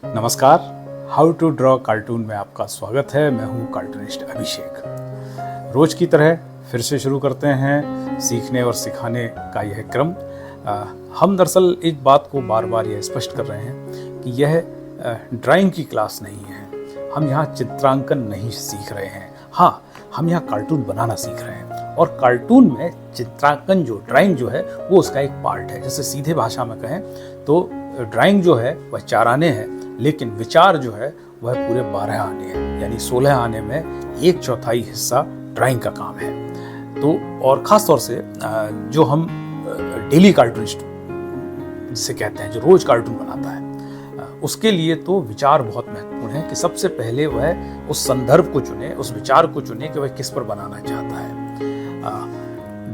नमस्कार, how to draw cartoon में आपका स्वागत है। मैं हूँ कार्टूनिस्ट अभिषेक। रोज की तरह फिर से शुरू करते हैं सीखने और सिखाने का यह क्रम। हम दरअसल एक बात को बार बार यह स्पष्ट कर रहे हैं कि यह ड्राइंग की क्लास नहीं है। हम यहाँ चित्रांकन नहीं सीख रहे हैं, हाँ हम यहाँ कार्टून बनाना सीख रहे हैं। और कार्टून में चित्रांकन जो ड्राइंग जो है वो उसका एक पार्ट है। जैसे सीधे भाषा में कहें तो ड्राइंग जो है वह 4 आने हैं, लेकिन विचार जो है वह पूरे 12 आने हैं, यानी 16 आने में 1/4 हिस्सा ड्राइंग का काम है। तो और ख़ास तौर से जो हम डेली कार्टूनिस्ट जिसे कहते हैं, जो रोज़ कार्टून बनाता है, उसके लिए तो विचार बहुत महत्वपूर्ण है कि सबसे पहले वह उस संदर्भ को चुने, उस विचार को चुने कि वह किस पर बनाना चाहता है।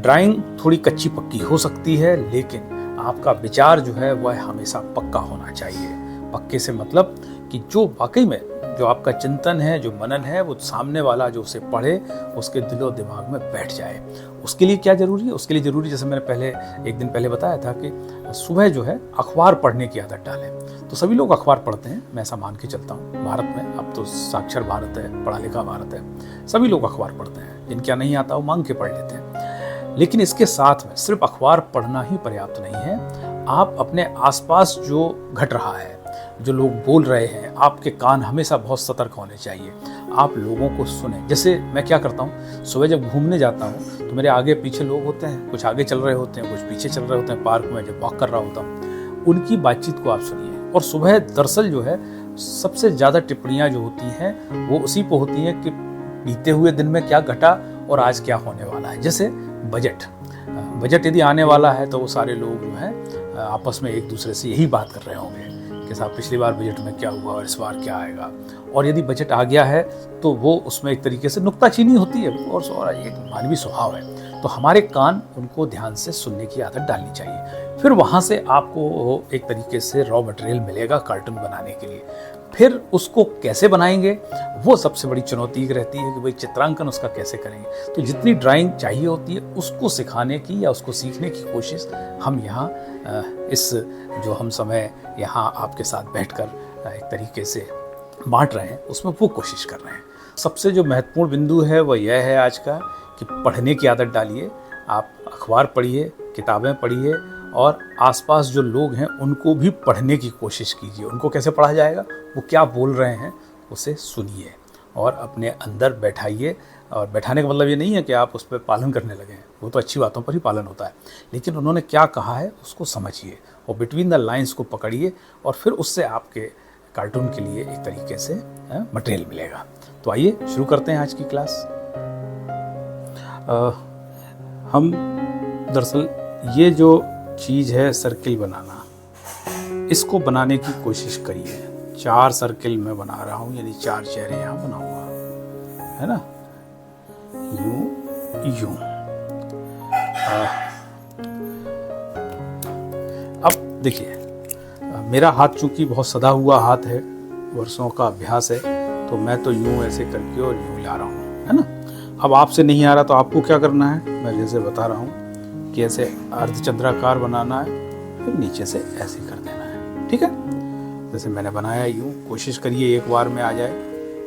ड्राइंग थोड़ी कच्ची पक्की हो सकती है, लेकिन आपका विचार जो है वह हमेशा पक्का होना चाहिए। पक्के से मतलब कि जो वाकई में जो आपका चिंतन है, जो मनन है, वो सामने वाला जो उसे पढ़े उसके दिलो दिमाग में बैठ जाए। उसके लिए क्या जरूरी है? उसके लिए जरूरी, जैसे मैंने एक दिन पहले बताया था कि सुबह जो है अखबार पढ़ने की आदत डालें। तो सभी लोग अखबार पढ़ते हैं, मैं ऐसा मान के चलता हूँ। भारत में अब तो साक्षर भारत है, पढ़ा लिखा भारत है, सभी लोग अखबार पढ़ते हैं। जिनका नहीं आता वो मांग के पढ़ लेते हैं। लेकिन इसके साथ में सिर्फ अखबार पढ़ना ही पर्याप्त नहीं है। आप अपने आसपास जो घट रहा है, जो लोग बोल रहे हैं, आपके कान हमेशा बहुत सतर्क होने चाहिए। आप लोगों को सुने। जैसे मैं क्या करता हूँ, सुबह जब घूमने जाता हूँ तो मेरे आगे पीछे लोग होते हैं, कुछ आगे चल रहे होते हैं, कुछ पीछे चल रहे होते हैं। पार्क में जब वॉक कर रहा होता हूँ, उनकी बातचीत को आप सुनिए। और सुबह दरअसल जो है सबसे ज़्यादा टिप्पणियाँ जो होती हैं वो उसी पर होती हैं कि बीते हुए दिन में क्या घटा और आज क्या होने वाला है। जैसे बजट यदि आने वाला है तो वो सारे लोग जो हैं आपस में एक दूसरे से यही बात कर रहे होंगे कि साहब पिछली बार बजट में क्या हुआ और इस बार क्या आएगा। और यदि बजट आ गया है तो वो उसमें एक तरीके से नुक्ताचीनी होती है और एक मानवीय स्वभाव है। तो हमारे कान उनको ध्यान से सुनने की आदत डालनी चाहिए। फिर वहाँ से आपको एक तरीके से रॉ मटेरियल मिलेगा कार्टून बनाने के लिए। फिर उसको कैसे बनाएंगे वो सबसे बड़ी चुनौती रहती है कि भाई चित्रांकन उसका कैसे करेंगे। तो जितनी ड्राइंग चाहिए होती है उसको सिखाने की या उसको सीखने की कोशिश हम यहाँ इस जो हम समय यहाँ आपके साथ बैठकर एक तरीके से बांट रहे हैं उसमें वो कोशिश कर रहे हैं। सबसे जो महत्वपूर्ण बिंदु है वह यह है आज का कि पढ़ने की आदत डालिए। आप अखबार पढ़िए, किताबें पढ़िए और आसपास जो लोग हैं उनको भी पढ़ने की कोशिश कीजिए। उनको कैसे पढ़ा जाएगा, वो क्या बोल रहे हैं उसे सुनिए और अपने अंदर बैठाइए। और बैठाने का मतलब ये नहीं है कि आप उस पर पालन करने लगें, वो तो अच्छी बातों पर ही पालन होता है, लेकिन उन्होंने क्या कहा है उसको समझिए और बिटवीन द लाइंस को पकड़िए और फिर उससे आपके कार्टून के लिए एक तरीके से मटेरियल मिलेगा। तो आइए शुरू करते हैं आज की क्लास। हम दरअसल ये जो चीज़ है सर्किल बनाना, इसको बनाने की कोशिश करिए। 4 सर्किल मैं बना रहा हूँ, यानी 4 चेहरे यहाँ बनाऊंगा, है ना, यूं। अब देखिए मेरा हाथ चूंकि बहुत सदा हुआ हाथ है, वर्षों का अभ्यास है, तो मैं तो यूं ऐसे करके और यूं ला रहा हूँ, है ना। अब आपसे नहीं आ रहा तो आपको क्या करना है, मैं जैसे बता रहा हूँ कि ऐसे अर्धचंद्राकार बनाना है, फिर नीचे से ऐसे कर देना है, ठीक है। जैसे मैंने बनाया यूं, कोशिश करिए एक बार में आ जाए,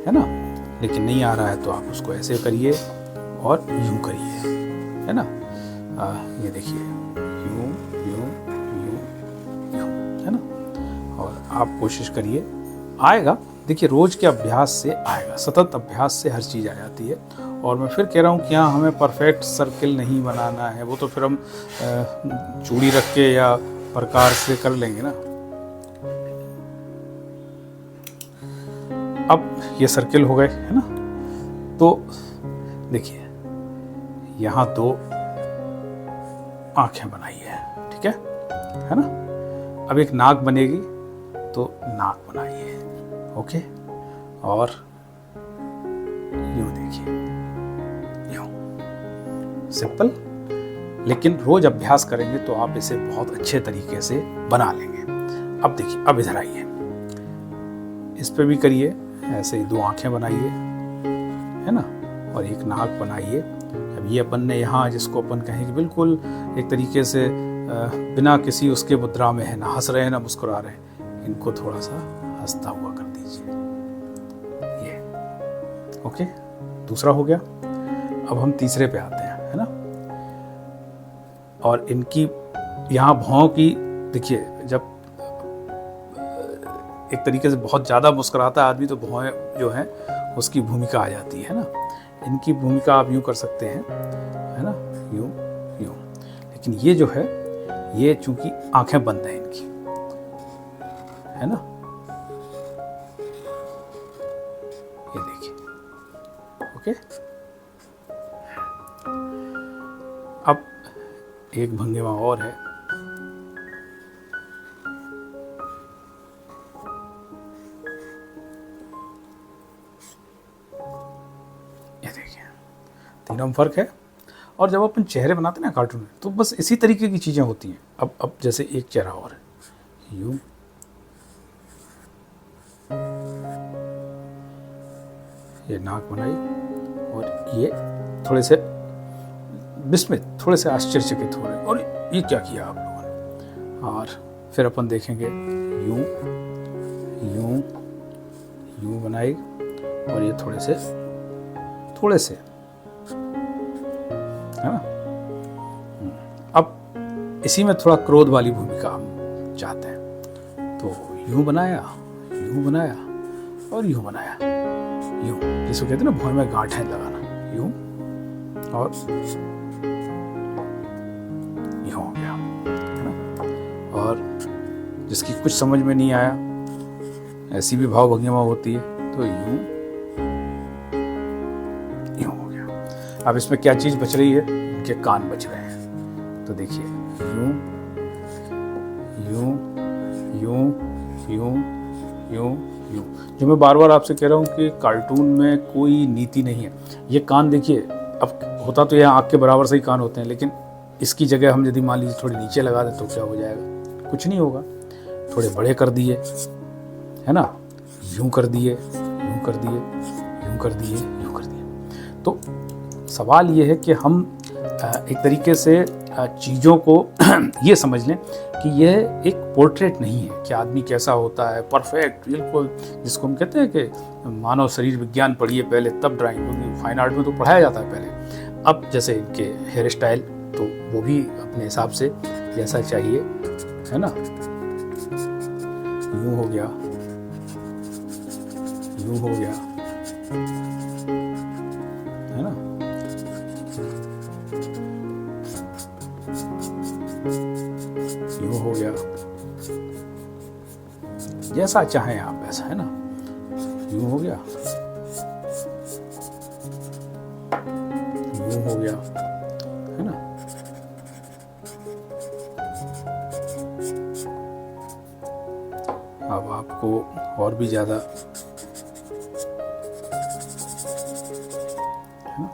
है ना। लेकिन नहीं आ रहा है तो आप उसको ऐसे करिए और यूं करिए, है ना। ये देखिए यूं यूं यूं यूं, है ना। और आप कोशिश करिए, आएगा। देखिए रोज के अभ्यास से आएगा, सतत अभ्यास से हर चीज़ आ जाती है। और मैं फिर कह रहा हूँ कि यहाँ हमें परफेक्ट सर्किल नहीं बनाना है, वो तो फिर हम चूड़ी रख के या प्रकार से कर लेंगे ना। अब ये सर्किल हो गए, है ना। तो देखिए यहाँ 2 आंखें बनाई है, ठीक है ना। अब एक नाक बनेगी तो नाक बनाइए, ओके। और यूं देखिए, यूं सिंपल। लेकिन रोज अभ्यास करेंगे तो आप इसे बहुत अच्छे तरीके से बना लेंगे। अब देखिए, अब इधर आइए, इस पे भी करिए ऐसे ही। 2 आंखें बनाइए, है ना, और एक नाक बनाइए। अब ये अपन ने यहाँ जिसको अपन कहेंगे बिल्कुल एक तरीके से बिना किसी उसके मुद्रा में है, ना हंस रहे हैं ना मुस्कुरा रहे हैं, इनको थोड़ा सा हंसता हुआ कर दीजिए। ये ओके, दूसरा हो गया। अब हम तीसरे पे आते हैं, है ना। और इनकी यहाँ भौं की देखिए, जब एक तरीके से बहुत ज़्यादा मुस्कुराता है आदमी तो भौं जो है उसकी भूमिका आ जाती है ना। इनकी भूमिका आप यूँ कर सकते हैं, है ना, यूँ यूँ। लेकिन ये जो है, ये चूंकि आंखें बंद हैं इनकी, है ना, ये देखिए। ओके, अब एक भंगिमा और है। ये देखिए, तीनों में फर्क है। और जब अपन चेहरे बनाते हैं ना कार्टून में, तो बस इसी तरीके की चीजें होती हैं। अब जैसे एक चेहरा और है, यूं, ये नाक बनाई और ये थोड़े से विस्मित, थोड़े से आश्चर्यचकित हो रहे, और ये क्या किया आप लोगों ने। और फिर अपन देखेंगे यूं यूं यूं बनाई, और ये थोड़े से, है ना। अब इसी में थोड़ा क्रोध वाली भूमिका हम चाहते हैं, तो यूं बनाया और यूं बनाया, यूं, जिसको कहते हैं ना भौं में गांठें लगाना, यूं और यूं हो गया, है ना। और जिसकी कुछ समझ में नहीं आया, ऐसी भी भाव भंगिमा होती है, तो यूं हो गया। अब इसमें क्या चीज बच रही है, इनके कान बच रहे हैं। तो देखिए, यूं यूं यूं यूं यूं यूं। जो मैं बार बार आपसे कह रहा हूँ कि कार्टून में कोई नीति नहीं है। ये कान देखिए, अब होता तो यह आँख के बराबर से ही कान होते हैं, लेकिन इसकी जगह हम यदि मान लीजिए थोड़ी नीचे लगा दें तो क्या हो जाएगा, कुछ नहीं होगा। थोड़े बड़े कर दिए, है ना, यूं कर दिए, यूं कर दिए, यूं कर दिए, यूं कर दिए। तो सवाल ये है कि हम एक तरीके से चीज़ों को ये समझ लें कि यह एक पोर्ट्रेट नहीं है कि आदमी कैसा होता है परफेक्ट, बिल्कुल, जिसको हम कहते हैं कि मानव शरीर विज्ञान पढ़िए पहले तब ड्राइंग, क्योंकि फाइन आर्ट में तो पढ़ाया जाता है पहले। अब जैसे इनके हेयर स्टाइल, तो वो भी अपने हिसाब से जैसा चाहिए, है ना, यूं हो गया, यूं हो गया, है ना, यूं हो गया, जैसा चाहें आप ऐसा, है ना, यूं हो गया, यूं हो गया, है ना। अब आपको और भी ज्यादा, है ना,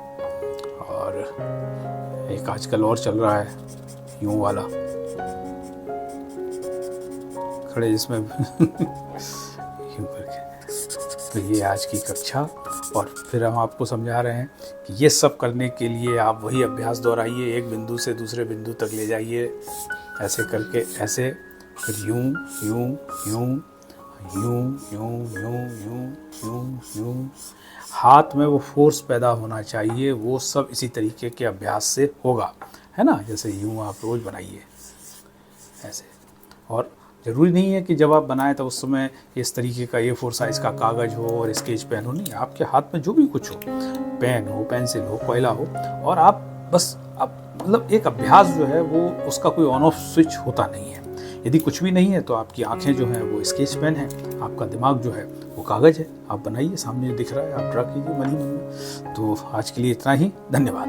और एक आजकल और चल रहा है यूं वाला, खड़े जिसमें यूं करके। तो ये आज की कक्षा, और फिर हम आपको समझा रहे हैं कि ये सब करने के लिए आप वही अभ्यास दोहराइए, एक बिंदु से दूसरे बिंदु तक ले जाइए, ऐसे करके, ऐसे, फिर यूं यूं यूं यूं यूं यूं यूं यूं यूं। हाथ में वो फोर्स पैदा होना चाहिए, वो सब इसी तरीके के अभ्यास से होगा, है ना। जैसे यूं आप रोज बनाइए ऐसे। और ज़रूरी नहीं है कि जब आप बनाएं तो उस समय इस तरीके का A4 साइज़ का कागज़ हो और स्केच पेन हो, नहीं, आपके हाथ में जो भी कुछ हो, पेन हो, पेंसिल हो, कोयला हो, और आप बस, आप मतलब एक अभ्यास जो है वो, उसका कोई ऑन ऑफ स्विच होता नहीं है। यदि कुछ भी नहीं है तो आपकी आंखें जो हैं वो स्केच पेन है, आपका दिमाग जो है वो कागज़ है। आप बनाइए, सामने दिख रहा है, आप ड्रा कीजिए मन ही मन में। तो आज के लिए इतना ही, धन्यवाद।